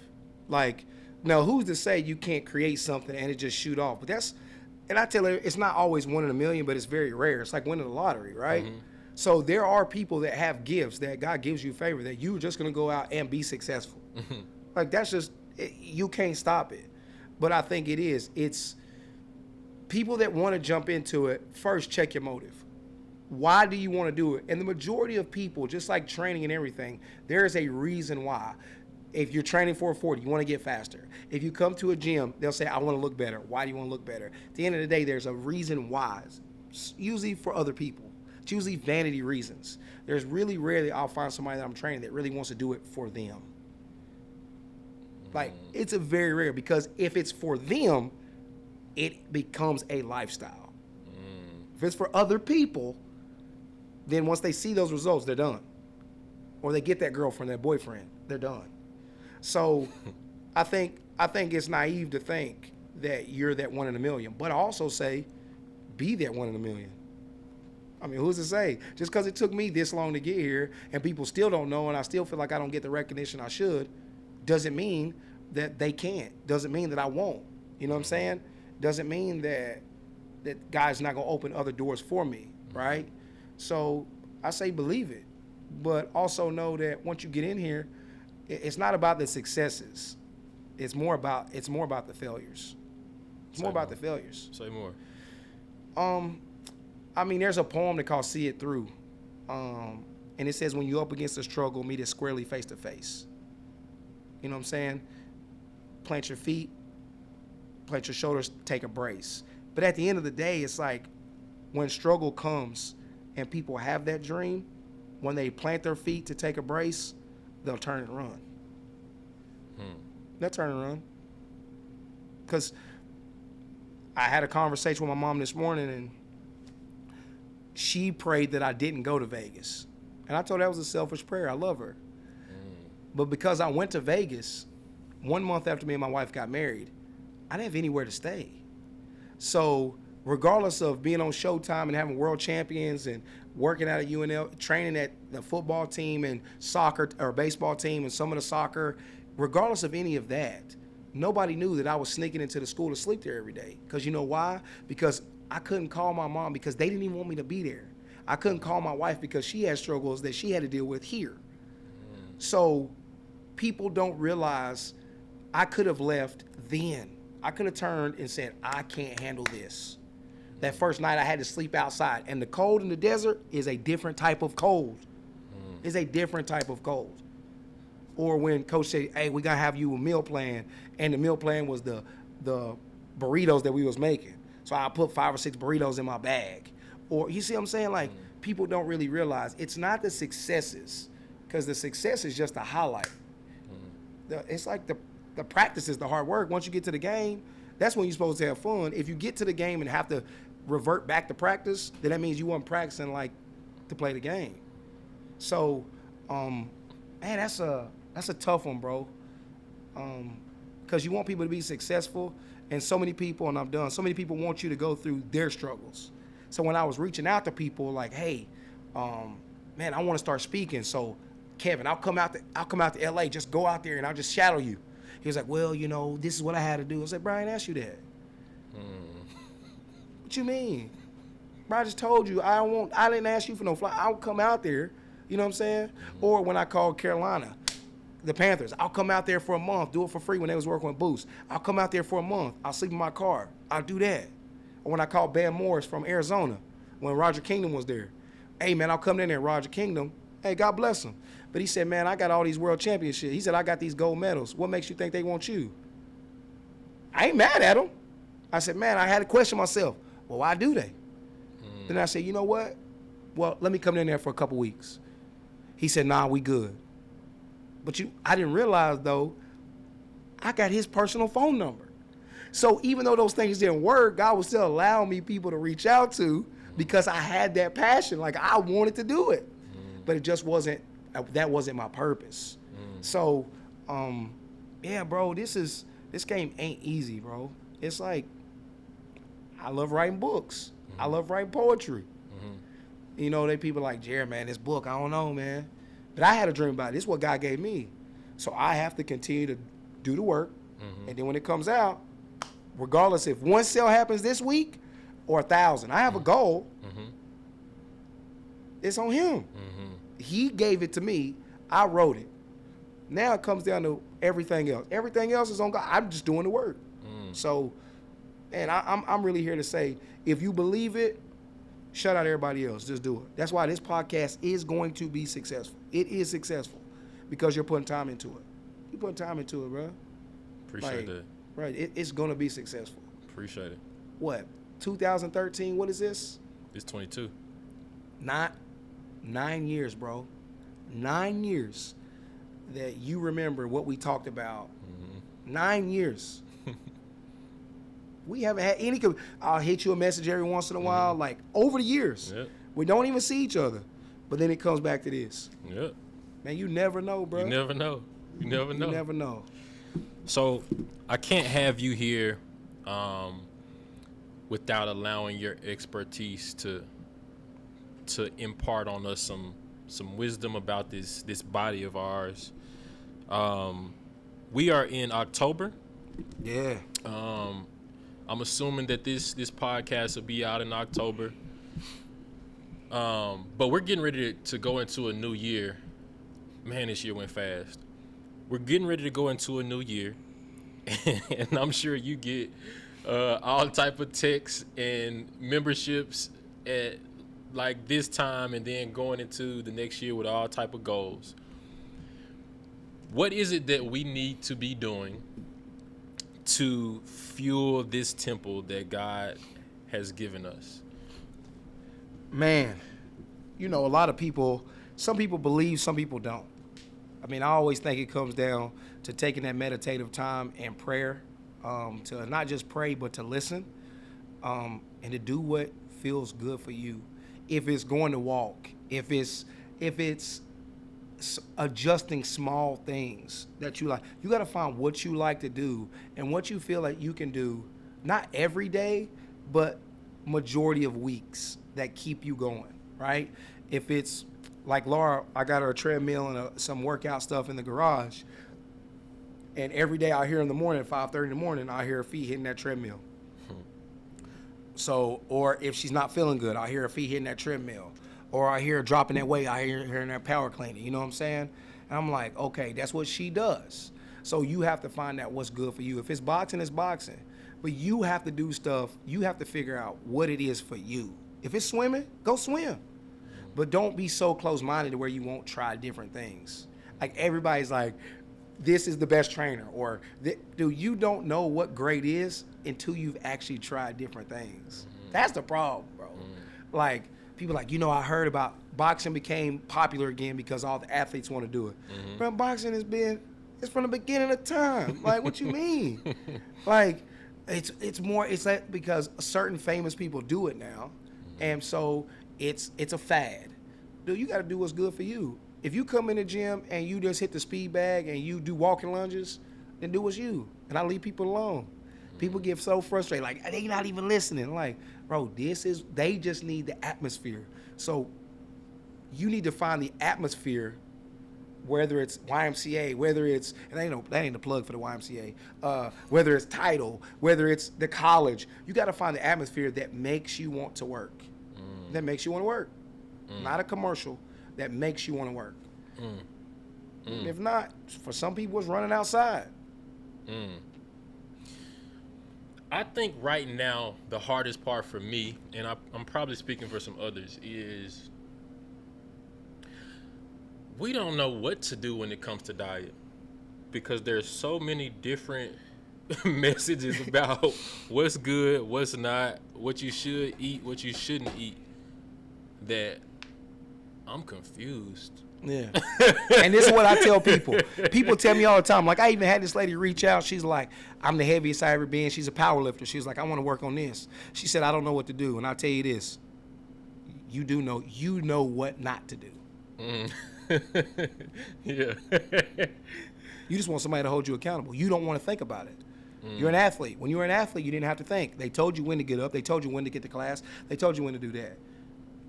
Like, now who's to say you can't create something and it just shoot off? But and I tell her, it's not always 1 in a million, but it's very rare. It's like winning the lottery, right? So there are people that have gifts that God gives you favor that you're just gonna go out and be successful. Like that's just, you can't stop it. But I think it's people that want to jump into it, first check your motive. Why do you want to do it? And the majority of people, just like training and everything, there is a reason why. If you're training for a 40, you want to get faster. If you come to a gym, they'll say, I want to look better. Why do you want to look better? At the end of the day, there's a reason why. It's usually for other people. It's usually vanity reasons. There's really rarely I'll find somebody that I'm training that really wants to do it for them. Like, it's a very rare, because if it's for them, it becomes a lifestyle. If it's for other people, then once they see those results, they're done. Or they get that girlfriend, that boyfriend, they're done. So I think it's naive to think that you're that 1 in a million. But I also say, be that 1 in a million. I mean, who's to say? Just because it took me this long to get here and people still don't know and I still feel like I don't get the recognition I should, doesn't mean that they can't. Doesn't mean that I won't. You know what I'm saying? Doesn't mean that God's not going to open other doors for me, right? So I say believe it. But also know that once you get in here, it's not about the successes. It's more about the failures. It's more about the failures. Say more. I mean, there's a poem that called See It Through. And it says, when you're up against a struggle, meet it squarely face to face. You know what I'm saying? Plant your feet, plant your shoulders, take a brace. But at the end of the day, it's like when struggle comes and people have that dream, when they plant their feet to take a brace, they'll turn and run. They'll turn and run. Because I had a conversation with my mom this morning, and she prayed that I didn't go to Vegas. And I told her that was a selfish prayer. I love her. But because I went to Vegas 1 month after me and my wife got married, I didn't have anywhere to stay. So regardless of being on Showtime and having world champions and working out at UNL, training at the football team and soccer or baseball team and some of the soccer, regardless of any of that, nobody knew that I was sneaking into the school to sleep there every day. Because you know why? Because I couldn't call my mom because they didn't even want me to be there. I couldn't call my wife because she had struggles that she had to deal with here. So people don't realize I could have left then. I could have turned and said, I can't handle this. That first night I had to sleep outside. And the cold in the desert is a different type of cold. It's a different type of cold. Or when coach said, hey, we got to have you a meal plan. And the meal plan was the burritos that we was making. So I put 5 or 6 burritos in my bag. Or you see what I'm saying? Like, people don't really realize it's not the successes, because the success is just a highlight. It's like the practice is the hard work. Once you get to the game, that's when you're supposed to have fun. If you get to the game and have to revert back to practice, then that means you weren't practicing like to play the game. So, man, that's a tough one, bro. Because you want people to be successful, and so many people, and I'm done, so many people want you to go through their struggles. So when I was reaching out to people like, hey, man, I want to start speaking. So, Kevin, I'll come out to LA, just go out there and I'll just shadow you. He was like, well, you know, this is what I had to do. I said, Brian asked you that. What you mean? Bro, I just told you I didn't ask you for no fly. I'll come out there. You know what I'm saying? Or when I called Carolina, the Panthers, I'll come out there for a month, do it for free when they was working with Boost. I'll come out there for a month. I'll sleep in my car. I'll do that. Or when I called Ben Morris from Arizona, when Roger Kingdom was there. Hey, man, I'll come in there, Roger Kingdom. Hey, God bless him. But he said, man, I got all these world championships. He said, I got these gold medals. What makes you think they want you? I ain't mad at him. I said, man, I had to question myself. Well, why do they? Then I said, you know what? Well, let me come in there for a couple weeks. He said, nah, we good. But I didn't realize, though, I got his personal phone number. So even though those things didn't work, God was still allowing me people to reach out to because I had that passion. Like, I wanted to do it. But it just wasn't, that wasn't my purpose. So, yeah, bro, this game ain't easy, bro. It's like, I love writing books. I love writing poetry. You know, they people like, Jarrod, man, this book, I don't know, man. But I had a dream about it. This is what God gave me. So I have to continue to do the work. And then when it comes out, regardless if 1 sale happens this week or 1,000, I have a goal. It's on him. He gave it to me. I wrote it. Now it comes down to everything else. Everything else is on God. I'm just doing the work. So, and I'm really here to say, if you believe it, shut out everybody else. Just do it. That's why this podcast is going to be successful. It is successful because you're putting time into it. You're putting time into it, bro. Appreciate that. Right. It's going to be successful. Appreciate it. What? 2013, what is this? It's 22. 9 years, bro. 9 years that you remember what we talked about. 9 years. We haven't had any. I'll hit you a message every once in a while, like over the years. We don't even see each other. But then it comes back to this. Man, you never know, bro. You never know. You never know. You never know. So I can't have you here without allowing your expertise to impart on us some wisdom about this body of ours. We are in October. Yeah. I'm assuming that this podcast will be out in October. But we're getting ready to go into a new year. Man, this year went fast. We're getting ready to go into a new year. And I'm sure you get all type of texts and memberships at like this time and then going into the next year with all type of goals. What is it that we need to be doing to fuel this temple that God has given us? Man, you know, a lot of people, some people believe, some people don't. I mean, I always think it comes down to taking that meditative time and prayer, to not just pray, but to listen, and to do what feels good for you. If it's going to walk, if it's adjusting small things that you like, you got to find what you like to do and what you feel like you can do, not every day, but majority of weeks that keep you going, right? If it's like Laura, I got her a treadmill and some workout stuff in the garage, and every day I hear in the morning at 5:30 in the morning, I hear her feet hitting that treadmill. So, or if she's not feeling good, I hear her feet hitting that treadmill. Or I hear her dropping that weight, I hear her in that power cleaning, you know what I'm saying? And I'm like, okay, that's what she does. So you have to find out what's good for you. If it's boxing, it's boxing. But you have to do stuff. You have to figure out what it is for you. If it's swimming, go swim. But don't be so close-minded to where you won't try different things. Like everybody's like, this is the best trainer, or dude, you don't know what great is until you've actually tried different things. That's the problem, bro. Like people like, I heard about boxing became popular again because all the athletes want to do it. But boxing it's from the beginning of time. Like, what you mean? Like, it's like because certain famous people do it now, and so it's a fad. Dude, you got to do what's good for you. If you come in the gym and you just hit the speed bag and you do walking lunges, then do what's you. And I leave people alone. People get so frustrated, like they not even listening. Like, bro, they just need the atmosphere. So you need to find the atmosphere, whether it's YMCA, whether it's, and that ain't a plug for the YMCA, whether it's Tidal, whether it's the college. You got to find the atmosphere that makes you want to work. That makes you want to work. Not a commercial. That makes you want to work. If not, for some people, it's running outside. I think right now the hardest part for me, and I'm probably speaking for some others, is we don't know what to do when it comes to diet, because there's so many different messages about what's good, what's not, what you should eat, what you shouldn't eat, that I'm confused. Yeah. And this is what I tell people. People tell me all the time. Like, I even had this lady reach out. She's like, I'm the heaviest I ever been. She's a power lifter. She was like, I want to work on this. She said, I don't know what to do. And I'll tell you this. You know what not to do. Yeah. You just want somebody to hold you accountable. You don't want to think about it. You're an athlete. When you were an athlete, you didn't have to think. They told you when to get up. They told you when to get to class. They told you when to do that.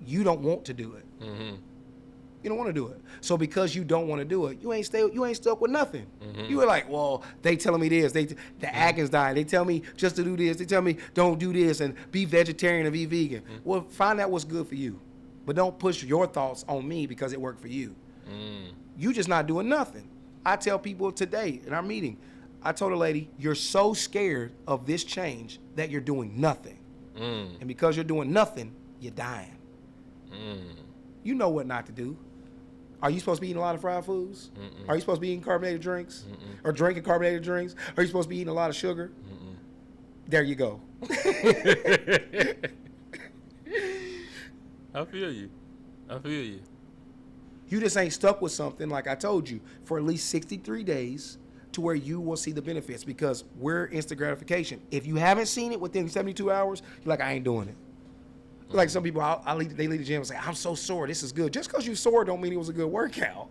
You don't want to do it. You don't want to do it. So because you don't want to do it, you ain't stuck with nothing. You were like, well, they telling me this. The Atkins diet. They tell me just to do this. They tell me don't do this and be vegetarian and be vegan. Well, find out what's good for you. But don't push your thoughts on me because it worked for you. You just not doing nothing. I tell people today in our meeting, I told a lady, you're so scared of this change that you're doing nothing. And because you're doing nothing, you're dying. You know what not to do. Are you supposed to be eating a lot of fried foods? Are you supposed to be eating carbonated drinks? Or drinking carbonated drinks? Are you supposed to be eating a lot of sugar? There you go. I feel you. You just ain't stuck with something, like I told you, for at least 63 days to where you will see the benefits, because we're instant gratification. If you haven't seen it within 72 hours, you're like, I ain't doing it. Like some people, they leave the gym and say, I'm so sore, this is good. Just because you sore don't mean it was a good workout.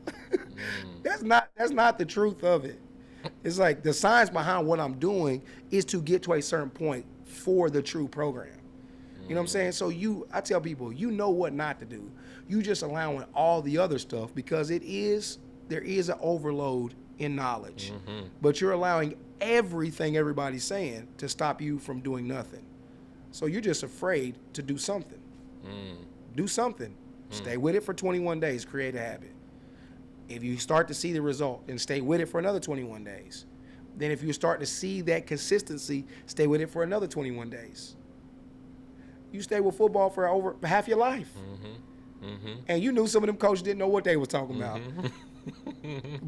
That's not the truth of it. It's like the science behind what I'm doing is to get to a certain point for the true program. You know what I'm saying? So I tell people, you know what not to do. You just allowing all the other stuff because there is an overload in knowledge. But you're allowing everything everybody's saying to stop you from doing nothing. So you're just afraid to do something. Do something. Stay with it for 21 days. Create a habit. If you start to see the result, then stay with it for another 21 days. Then if you start to see that consistency, stay with it for another 21 days. You stay with football for over half your life. And you knew some of them coaches didn't know what they was talking about.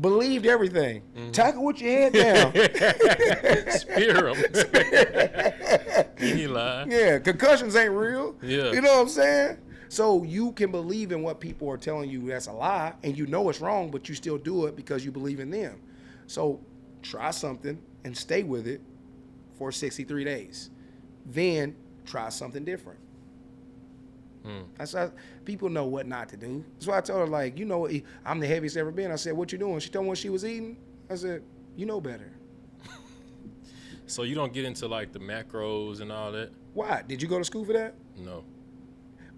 Believed everything. Tackle with your head down. Spear them. Any lie. Yeah, concussions ain't real. Yeah. You know what I'm saying? So you can believe in what people are telling you that's a lie, and you know it's wrong, but you still do it because you believe in them. So try something and stay with it for 63 days. Then try something different. That's why people know what not to do. That's why I told her, like, you know, I'm the heaviest ever been. I said, what you doing? She told me what she was eating. I said, you know better. So you don't get into like the macros and all that? Why? Did you go to school for that? No.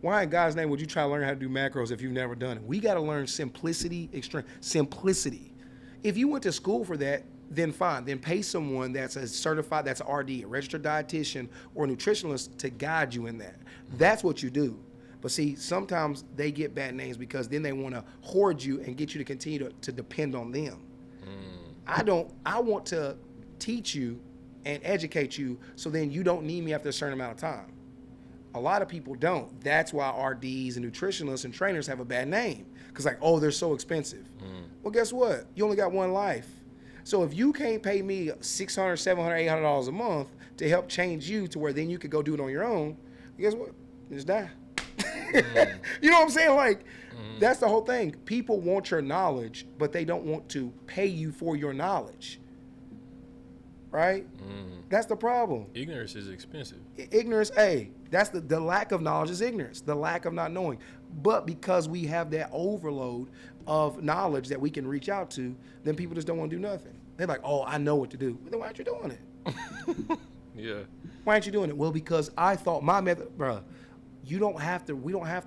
Why in God's name would you try to learn how to do macros if you've never done it? We got to learn simplicity. If you went to school for that, then fine. Then pay someone that's a certified, that's an RD, a registered dietitian or nutritionalist to guide you in that. That's what you do. But see, sometimes they get bad names because then they want to hoard you and get you to continue to depend on them. I want to teach you and educate you so then you don't need me after a certain amount of time. A lot of people don't. That's why RDs and nutritionists and trainers have a bad name. Because like, oh, they're so expensive. Well, guess what? You only got one life. So if you can't pay me $600, $700, $800 a month to help change you to where then you could go do it on your own, guess what? You just die. You know what I'm saying? Like, that's the whole thing. People want your knowledge, but they don't want to pay you for your knowledge. Right? That's the problem. Ignorance is expensive. Ignorance, that's the lack of knowledge is ignorance, the lack of not knowing. But because we have that overload of knowledge that we can reach out to, then people just don't want to do nothing. They're like, oh, I know what to do. Well, then why aren't you doing it? Yeah. Why aren't you doing it? Well, because I thought my method, bruh, we don't have to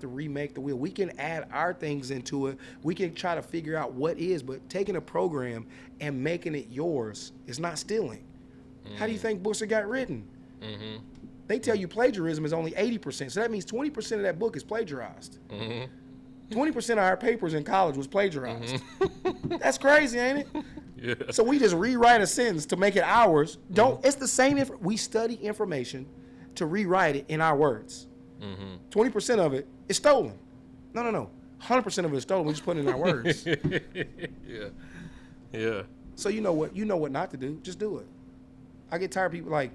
remake the wheel. We can add our things into it. We can try to figure out what is, but taking a program and making it yours is not stealing. How do you think books got written? They tell you plagiarism is only 80%. So that means 20% of that book is plagiarized. 20% of our papers in college was plagiarized. That's crazy, ain't it? Yeah. So we just rewrite a sentence to make it ours. It's the same. We study information to rewrite it in our words. 20% of it is stolen. No. 100% of it is stolen. We just put it in our words. Yeah. So you know what not to do. Just do it. I get tired of people like,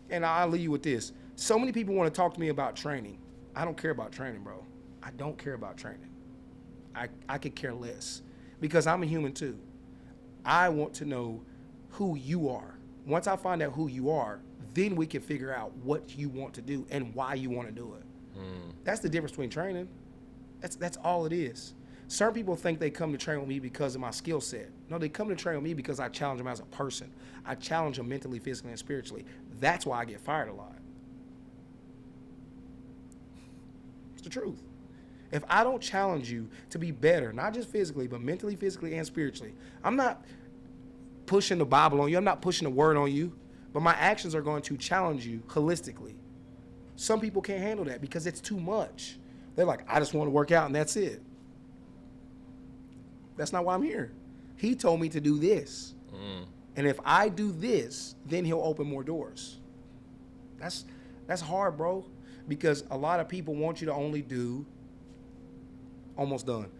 and I'll leave you with this. So many people want to talk to me about training. I don't care about training, bro. I don't care about training. I could care less because I'm a human too. I want to know who you are. Once I find out who you are, then we can figure out what you want to do and why you want to do it. That's the difference between training. That's all it is. Certain people think they come to train with me because of my skill set. No, they come to train with me because I challenge them as a person. I challenge them mentally, physically, and spiritually. That's why I get fired a lot. It's the truth. If I don't challenge you to be better, not just physically, but mentally, physically, and spiritually, I'm not pushing the Bible on you. I'm not pushing the word on you. But my actions are going to challenge you holistically. Some people can't handle that because it's too much. They're like, I just want to work out and that's it. That's not why I'm here. He told me to do this. And if I do this, then he'll open more doors. That's hard, bro. Because a lot of people want you to only do, almost done.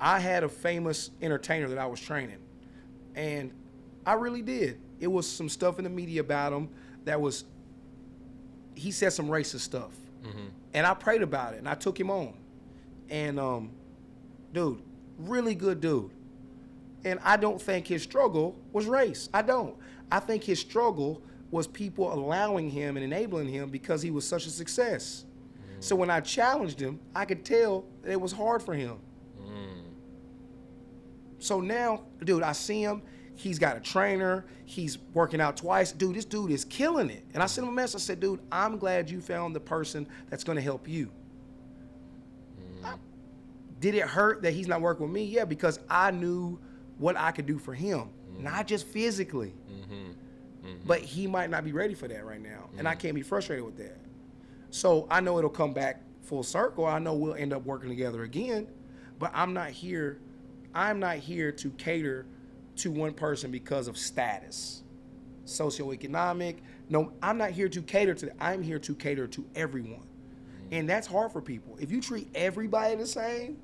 I had a famous entertainer that I was training. And I really did. It was some stuff in the media about him that was, he said some racist stuff. And I prayed about it and I took him on. And dude, really good dude. And I don't think his struggle was race. I don't. I think his struggle was people allowing him and enabling him because he was such a success. So when I challenged him, I could tell that it was hard for him. So now, dude, I see him. He's got a trainer. He's working out twice. Dude, this dude is killing it. And I sent him a message. I said, dude, I'm glad you found the person that's going to help you. Did it hurt that he's not working with me? Yeah, because I knew what I could do for him, not just physically. But he might not be ready for that right now, and I can't be frustrated with that. So I know it'll come back full circle. I know we'll end up working together again, but I'm not here to cater to one person because of status, socioeconomic. No, I'm not here to cater to that. I'm here to cater to everyone. And that's hard for people. If you treat everybody the same,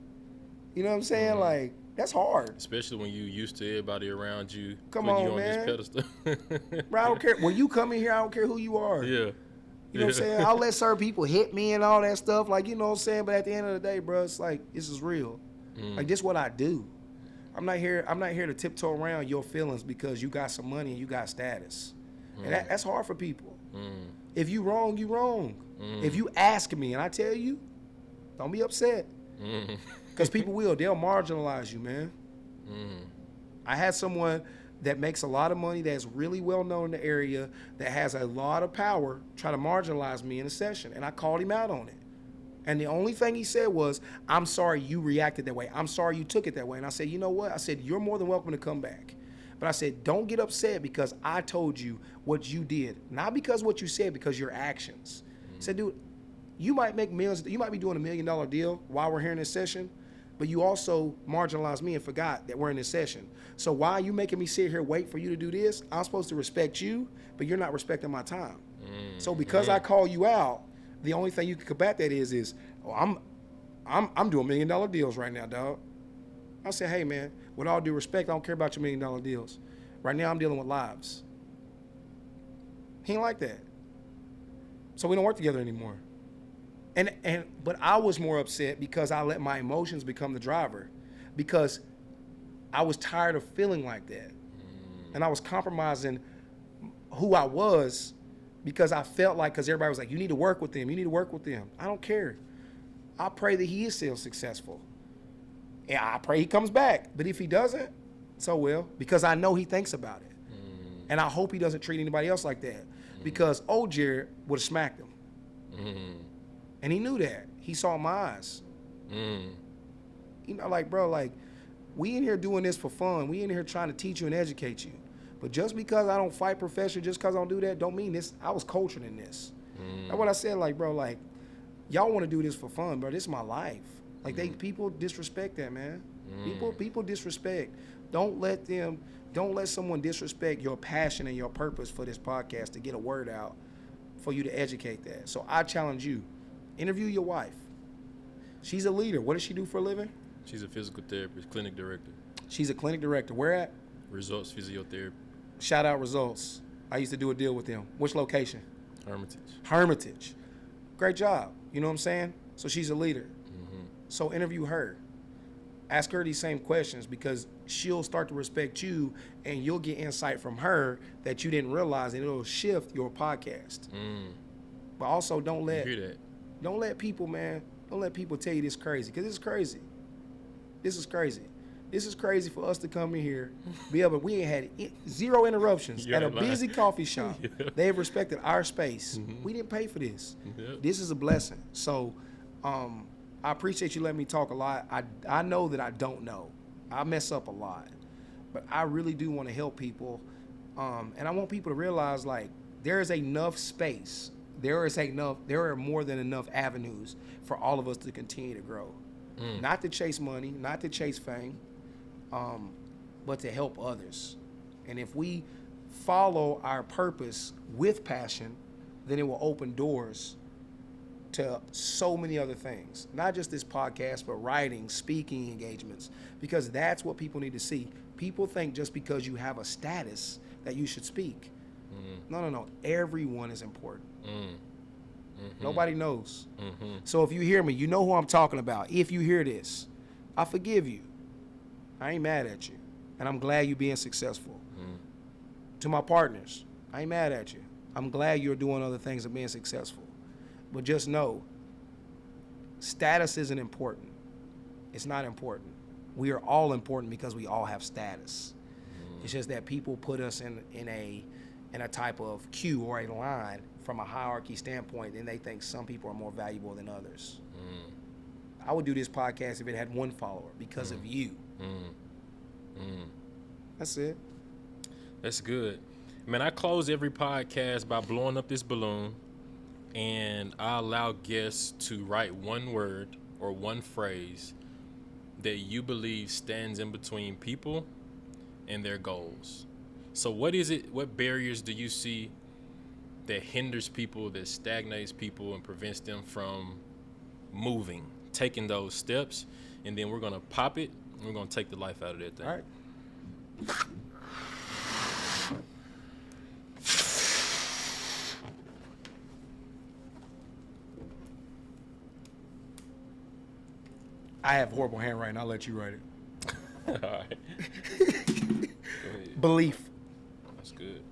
you know what I'm saying? Like, that's hard. Especially when you used to everybody around you. Come putting on, you on man. this pedestal. Bro, I don't care. When you come in here, I don't care who you are. Yeah. You know what I'm saying? I'll let certain people hit me and all that stuff. Like, you know what I'm saying? But at the end of the day, bro, it's like, this is real. Like, this is what I do. I'm not here to tiptoe around your feelings because you got some money and you got status. And that's hard for people. If you wrong, you wrong. If you ask me and I tell you, don't be upset. Because people they'll marginalize you, man. I had someone that makes a lot of money, that's really well known in the area, that has a lot of power, try to marginalize me in a session. And I called him out on it. And the only thing he said was, I'm sorry you reacted that way. I'm sorry you took it that way. And I said, you know what? I said, you're more than welcome to come back. But I said, don't get upset because I told you what you did. Not because what you said, because your actions. I said, dude, you might make millions. You might be doing $1 million deal while we're here in this session. but you also marginalized me and forgot that we're in this session. So why are you making me sit here wait for you to do this? I'm supposed to respect you, but you're not respecting my time. So because I call you out, the only thing you can combat that is I'm doing $1 million deals right now, dog. I said, hey man, with all due respect, I don't care about your $1 million deals. Right now I'm dealing with lives. He ain't like that. So we don't work together anymore. But I was more upset because I let my emotions become the driver, because I was tired of feeling like that. And I was compromising who I was because I felt like, because everybody was like, you need to work with them. You need to work with them. I don't care. I pray that he is still successful. And I pray he comes back. But if he doesn't, so well, because I know he thinks about it. And I hope he doesn't treat anybody else like that, because old Jarrod would have smacked him. And he knew that. He saw my eyes. You know, like, bro, like, we in here doing this for fun. We in here trying to teach you and educate you. But just because I don't fight professionally, just because I don't do that, don't mean this. I was cultured in this. That's what I said, like, bro, like, y'all want to do this for fun, bro. This is my life. Like, people disrespect that, man. People disrespect. Don't let someone disrespect your passion and your purpose for this podcast to get a word out for you to educate that. So I challenge you. Interview your wife. She's a leader. What does she do for a living? She's a physical therapist, clinic director. She's a clinic director. Where at? Results Physiotherapy. Shout out Results. I used to do a deal with them. Which location? Hermitage. Great job. You know what I'm saying? So she's a leader. So interview her. Ask her these same questions, because she'll start to respect you and you'll get insight from her that you didn't realize, and it'll shift your podcast. But also don't let people, man, don't let people tell you this crazy, because it's crazy. This is crazy. This is crazy for us to come in here, we ain't had zero interruptions at a busy coffee shop. They have respected our space. We didn't pay for this. This is a blessing. So I appreciate you letting me talk a lot. I know that I don't know. I mess up a lot. But I really do want to help people. And I want people to realize, like, there is enough space. There are more than enough avenues for all of us to continue to grow. Not to chase money, not to chase fame, but to help others. And if we follow our purpose with passion, then it will open doors to so many other things. Not just this podcast, but writing, speaking engagements, because that's what people need to see. People think just because you have a status that you should speak. No. Everyone is important. Nobody knows. So if you hear me, you know who I'm talking about. If you hear this, I forgive you. I ain't mad at you. And I'm glad you're being successful. To my partners, I ain't mad at you. I'm glad you're doing other things and being successful. But just know, status isn't important. It's not important. We are all important because we all have status. It's just that people put us in a type of queue or a line from a hierarchy standpoint, and they think some people are more valuable than others. I would do this podcast if it had one follower because of you. That's it. That's good. Man, I close every podcast by blowing up this balloon, and I allow guests to write one word or one phrase that you believe stands in between people and their goals. So what barriers do you see that hinders people, that stagnates people and prevents them from moving, taking those steps? And then we're going to pop it, and we're going to take the life out of that thing. All right. I have horrible handwriting. I'll let you write it. All right. Go ahead. Belief. That's good.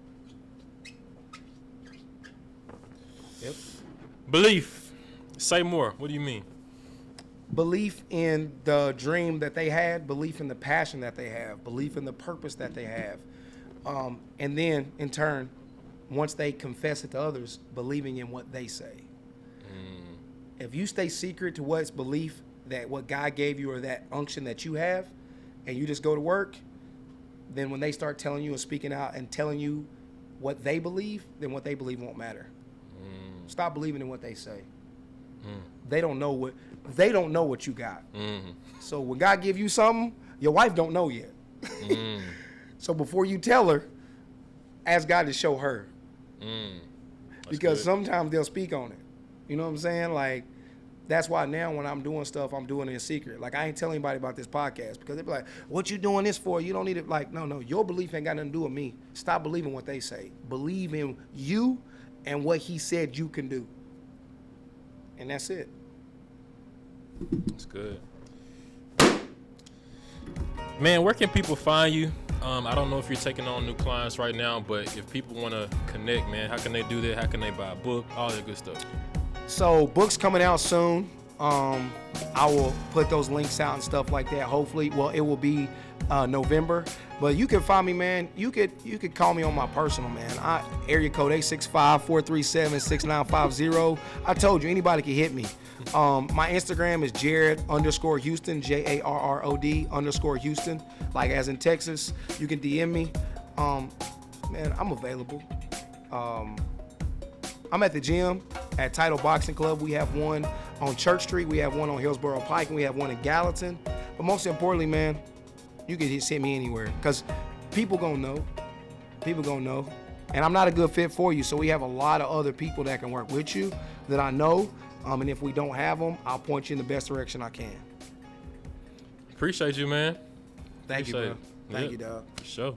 Yep. Belief. Say more. What do you mean? Belief in the dream that they had, belief in the passion that they have, belief in the purpose that they have. And then, in turn, once they confess it to others, believing in what they say. If you stay secret to what's belief, that what God gave you or that unction that you have, and you just go to work, then when they start telling you and speaking out and telling you what they believe, then what they believe won't matter. Stop believing in what they say. They don't know what you got. So when God give you something, your wife don't know yet. So before you tell her, ask God to show her. Because good. sometimes they'll speak on it. You know what I'm saying? Like, that's why now when I'm doing stuff, I'm doing it in secret. Like, I ain't telling anybody about this podcast because they be like, what you doing this for? You don't need it. Like, no, your belief ain't got nothing to do with me. Stop believing what they say. Believe in you and what he said you can do. And that's it. That's good. Man, where can people find you? I don't know if you're taking on new clients right now, but if people want to connect, man, how can they do that? How can they buy a book? All that good stuff. So books coming out soon. I will put those links out and stuff like that. Hopefully, well, it will be November. But you can find me, man. You could call me on my personal, man. Area code 865-437-6950. I told you, anybody can hit me. My Instagram is Jarrod_Houston, Jarrod_Houston, like as in Texas. You can DM me. Man, I'm available. I'm at the gym at Title Boxing Club. We have one on Church Street. We have one on Hillsborough Pike, and we have one in Gallatin. But most importantly, man, you can just hit me anywhere because people gonna know. People gonna know. And I'm not a good fit for you, so we have a lot of other people that can work with you that I know. And if we don't have them, I'll point you in the best direction I can. Appreciate you, man. Thank you, bro. Thank you, dog. For sure.